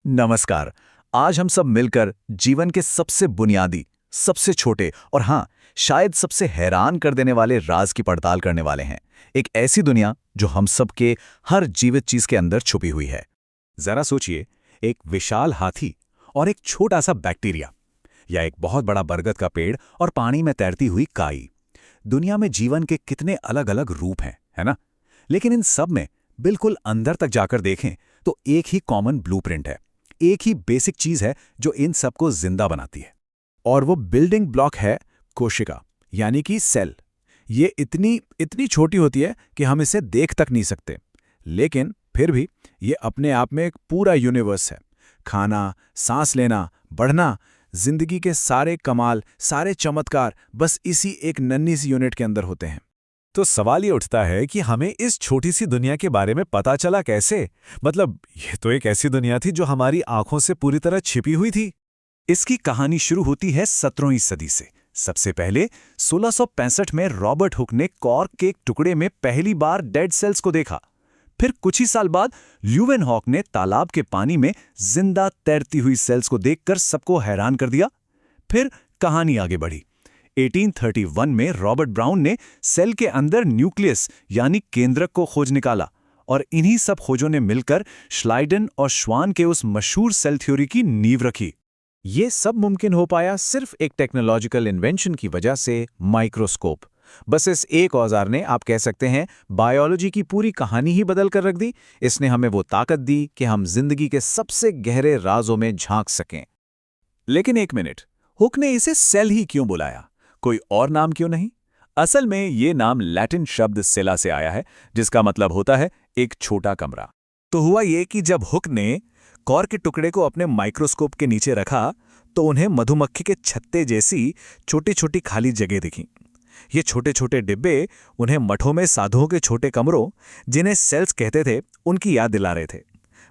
नमस्कार। आज हम सब मिलकर जीवन के सबसे बुनियादी, सबसे छोटे और हाँ, शायद सबसे हैरान कर देने वाले राज की पड़ताल करने वाले हैं। एक ऐसी दुनिया जो हम सब के हर जीवित चीज के अंदर छुपी हुई है। जरा सोचिए, एक विशाल हाथी और एक छोटा सा बैक्टीरिया, या एक बहुत बड़ा बरगद का पेड़ और पानी में तैरती हुई काई। दुनिया में जीवन के कितने अलग अलग रूप हैं, है ना? लेकिन इन सब में बिल्कुल अंदर तक जाकर देखें तो एक ही कॉमन ब्लूप्रिंट है, एक ही बेसिक चीज है जो इन सबको जिंदा बनाती है। और वो बिल्डिंग ब्लॉक है कोशिका, यानी कि सेल। ये इतनी इतनी छोटी होती है कि हम इसे देख तक नहीं सकते, लेकिन फिर भी ये अपने आप में एक पूरा यूनिवर्स है। खाना, सांस लेना, बढ़ना, जिंदगी के सारे कमाल, सारे चमत्कार बस इसी एक नन्ही सी यूनिट के अंदर होते हैं। तो सवाल ये उठता है कि हमें इस छोटी सी दुनिया के बारे में पता चला कैसे? मतलब ये तो एक ऐसी दुनिया थी जो हमारी आंखों से पूरी तरह छिपी हुई थी। इसकी कहानी शुरू होती है 17वीं सदी से। सबसे पहले 1665 में रॉबर्ट हुक ने कॉर्क के एक टुकड़े में पहली बार डेड सेल्स को देखा। फिर कुछ ही साल बाद ल्यूवेनहॉक ने तालाब के पानी में जिंदा तैरती हुई सेल्स को देखकर सबको हैरान कर दिया। फिर कहानी आगे बढ़ी। 1831 में रॉबर्ट ब्राउन ने सेल के अंदर न्यूक्लियस यानी केंद्रक को खोज निकाला, और इन्हीं सब खोजों ने मिलकर श्लाइडन और श्वान के उस मशहूर सेल थ्योरी की नींव रखी। ये सब मुमकिन हो पाया सिर्फ एक टेक्नोलॉजिकल इन्वेंशन की वजह से, माइक्रोस्कोप। बस इस एक औजार ने, आप कह सकते हैं, बायोलॉजी की पूरी कहानी ही बदल कर रख दी। इसने हमें वो ताकत दी कि हम जिंदगी के सबसे गहरे राजों में झांक सकें। लेकिन एक मिनट, हुक ने इसे सेल ही क्यों बुलाया? कोई और नाम क्यों नहीं? असल में ये नाम लैटिन शब्द सेला से आया है, जिसका मतलब होता है एक छोटा कमरा। तो हुआ ये कि जब हुक ने कॉर्क के टुकड़े को अपने माइक्रोस्कोप के नीचे रखा तो उन्हें मधुमक्खी के छत्ते जैसी छोटी छोटी खाली जगह दिखीं। ये छोटे छोटे डिब्बे उन्हें मठों में साधुओं के छोटे कमरों, जिन्हें सेल्स कहते थे, उनकी याद दिला रहे थे।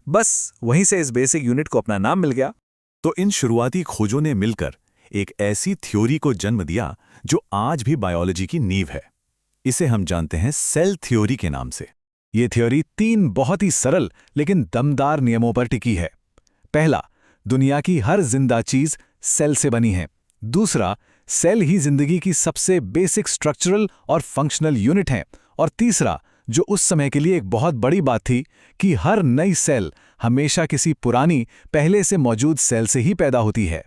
बस वहीं से इस बेसिक यूनिट को अपना नाम मिल गया। तो इन शुरुआती खोजों ने मिलकर एक ऐसी थ्योरी को जन्म दिया जो आज भी बायोलॉजी की नींव है। इसे हम जानते हैं सेल थ्योरी के नाम से। ये थ्योरी 3 बहुत ही सरल लेकिन दमदार नियमों पर टिकी है। पहला, दुनिया की हर जिंदा चीज सेल से बनी है। दूसरा, सेल ही जिंदगी की सबसे बेसिक स्ट्रक्चरल और फंक्शनल यूनिट है। और तीसरा, जो उस समय के लिए एक बहुत बड़ी बात थी, कि हर नई सेल हमेशा किसी पुरानी, पहले से मौजूद सेल से ही पैदा होती है।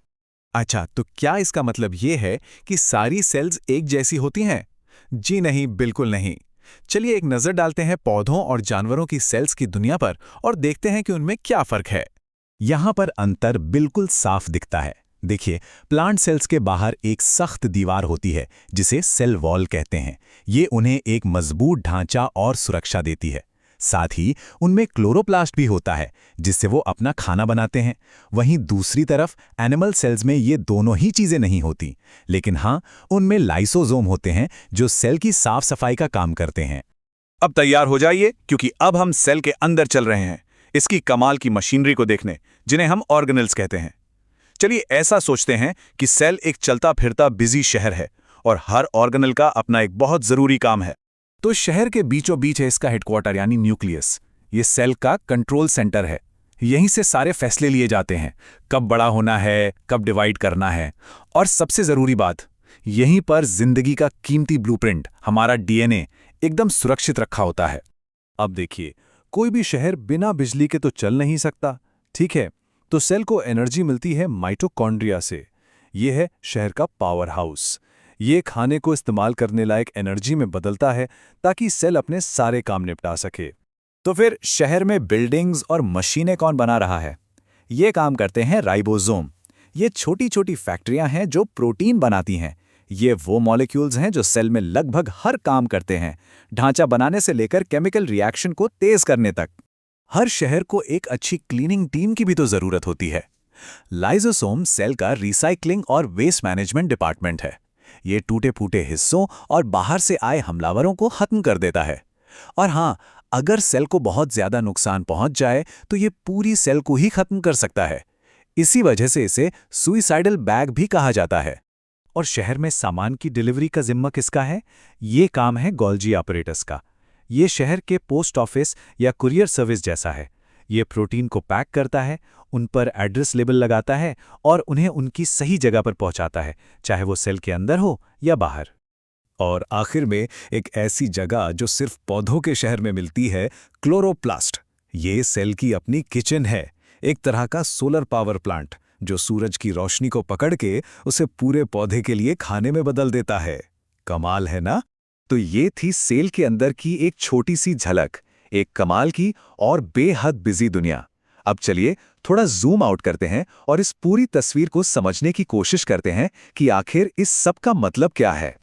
अच्छा, तो क्या इसका मतलब ये है कि सारी सेल्स एक जैसी होती हैं? जी नहीं, बिल्कुल नहीं। चलिए एक नजर डालते हैं पौधों और जानवरों की सेल्स की दुनिया पर और देखते हैं कि उनमें क्या फर्क है। यहां पर अंतर बिल्कुल साफ दिखता है। देखिए, प्लांट सेल्स के बाहर एक सख्त दीवार होती है जिसे सेल वॉल कहते हैं। ये उन्हें एक मजबूत ढांचा और सुरक्षा देती है। साथ ही उनमें क्लोरोप्लास्ट भी होता है जिससे वो अपना खाना बनाते हैं। वहीं दूसरी तरफ एनिमल सेल्स में ये दोनों ही चीजें नहीं होती, लेकिन हाँ, उनमें लाइसोसोम होते हैं जो सेल की साफ सफाई का काम करते हैं। अब तैयार हो जाइए, क्योंकि अब हम सेल के अंदर चल रहे हैं, इसकी कमाल की मशीनरी को देखने, जिन्हें हम ऑर्गेनेल्स कहते हैं। चलिए ऐसा सोचते हैं कि सेल एक चलता फिरता बिजी शहर है और हर ऑर्गेनेल का अपना एक बहुत जरूरी काम है। तो शहर के बीचों बीच है इसका हेडक्वार्टर यानी न्यूक्लियस। ये सेल का कंट्रोल सेंटर है। यहीं से सारे फैसले लिए जाते हैं, कब बड़ा होना है, कब डिवाइड करना है। और सबसे जरूरी बात, यहीं पर जिंदगी का कीमती ब्लूप्रिंट, हमारा डीएनए, एकदम सुरक्षित रखा होता है। अब देखिए, कोई भी शहर बिना बिजली के तो चल नहीं सकता, ठीक है? तो सेल को एनर्जी मिलती है माइटोकॉन्ड्रिया से। यह है शहर का पावर हाउस। ये खाने को इस्तेमाल करने लायक एनर्जी में बदलता है ताकि सेल अपने सारे काम निपटा सके। तो फिर शहर में बिल्डिंग्स और मशीनें कौन बना रहा है? ये काम करते हैं राइबोसोम। ये छोटी छोटी फैक्ट्रियां हैं जो प्रोटीन बनाती हैं। ये वो मॉलिक्यूल्स हैं जो सेल में लगभग हर काम करते हैं, ढांचा बनाने से लेकर केमिकल रिएक्शन को तेज करने तक। हर शहर को एक अच्छी क्लीनिंग टीम की भी तो जरूरत होती है। लाइसोसोम सेल का रिसाइक्लिंग और वेस्ट मैनेजमेंट डिपार्टमेंट है। ये टूटे फूटे हिस्सों और बाहर से आए हमलावरों को खत्म कर देता है। और हाँ, अगर सेल को बहुत ज्यादा नुकसान पहुंच जाए तो ये पूरी सेल को ही खत्म कर सकता है। इसी वजह से इसे सुइसाइडल बैग भी कहा जाता है। और शहर में सामान की डिलीवरी का जिम्मा किसका है? ये काम है गोल्जी ऑपरेटर्स का। ये शहर के पोस्ट ऑफिस या कुरियर सर्विस जैसा है। ये प्रोटीन को पैक करता है, उन पर एड्रेस लेबल लगाता है और उन्हें उनकी सही जगह पर पहुंचाता है, चाहे वो सेल के अंदर हो या बाहर। और आखिर में एक ऐसी जगह जो सिर्फ पौधों के शहर में मिलती है, क्लोरोप्लास्ट। ये सेल की अपनी किचन है, एक तरह का सोलर पावर प्लांट जो सूरज की रोशनी को पकड़ के उसे पूरे पौधे के लिए खाने में बदल देता है। कमाल है ना? तो ये थी सेल के अंदर की एक छोटी सी झलक, एक कमाल की और बेहद बिजी दुनिया। अब चलिए थोड़ा जूम आउट करते हैं और इस पूरी तस्वीर को समझने की कोशिश करते हैं कि आखिर इस सब का मतलब क्या है।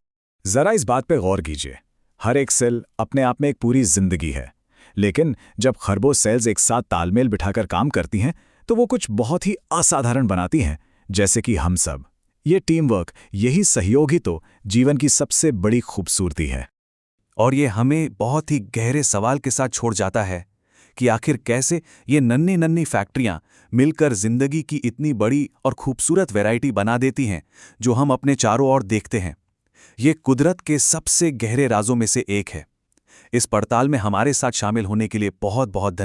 जरा इस बात पे गौर कीजिए, हर एक सेल अपने आप में एक पूरी जिंदगी है, लेकिन जब खरबों सेल्स एक साथ तालमेल बिठाकर काम करती हैं तो वो कुछ बहुत ही असाधारण बनाती हैं, जैसे कि हम सब। ये टीम वर्क, यही सहयोग ही तो जीवन की सबसे बड़ी खूबसूरती है। और ये हमें बहुत ही गहरे सवाल के साथ छोड़ जाता है कि आखिर कैसे ये नन्ही नन्ही फैक्ट्रियां मिलकर जिंदगी की इतनी बड़ी और खूबसूरत वैरायटी बना देती हैं जो हम अपने चारों ओर देखते हैं। ये कुदरत के सबसे गहरे राजों में से एक है। इस पड़ताल में हमारे साथ शामिल होने के लिए बहुत बहुत धन्यवाद।